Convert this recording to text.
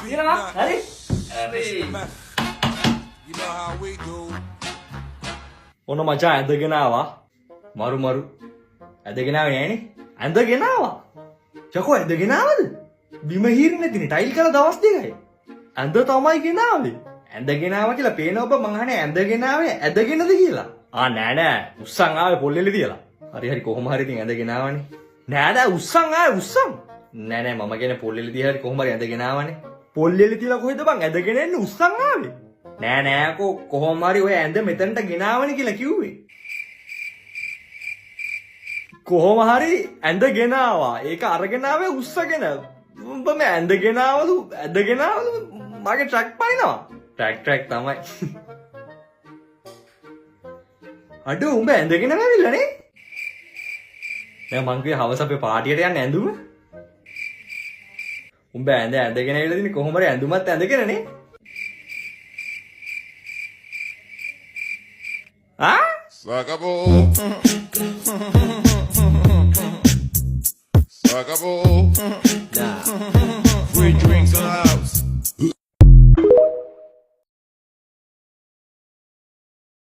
තියෙනවා හරි හරි You know how we do. ඔන්න මචං ඇඳගෙන ආවා මරු ඇඳගෙන ආවේ නෑනේ ඇඳගෙන ආවා චකෝ ඇඳගෙන ආවද බිම හීරි නැතිනේ ටයිල් කරලා දවස් දෙකයි ඇඳ තමයි ගෙනාවේ ඇඳගෙන ආවා කියලා පේන ඔබ මං අහන්නේ ඇඳගෙන ආවේ ඇඳගෙනද කියලා නෑ උස්සන් ආවේ පොල්ලෙලි තියලා හරි කොහොම හරි ඉතින් ඇඳගෙන ආවනේ නෑ උස්සන් ආවේ උස්සන් නෑ මම කියන්නේ පොල්ලෙලි තියලා හරි කොහොම හරි ඇඳගෙන ආවනේ පොල්ලෙලි තියලා කොහෙද බං ඇඳගෙන එන්නේ උස්සන් ආවේ නෑ කොහොම හරි ඔය ඇඳ මෙතනට ගෙනාවනේ කියලා කිව්වේ කොහොම හරි ඇඳගෙන ආවා ඒක අරගෙන ආවේ උස්සගෙන උඹ මේ ඇඳගෙන ආවලු මගේ ට්‍රක් පනිනවා ට්‍රක් තමයි අඩෝ උඹ ඇඳගෙන ඇවිල්ලානේ දැන් මං කිව්වේ හවස අපේ පාටියට යන්න ඇඳුම උඹ ඇඳගෙන ඇවිල්ලා දිනේ කොහොම හරි ඇඳුමත් ඇඳගෙනනේ Sacabou.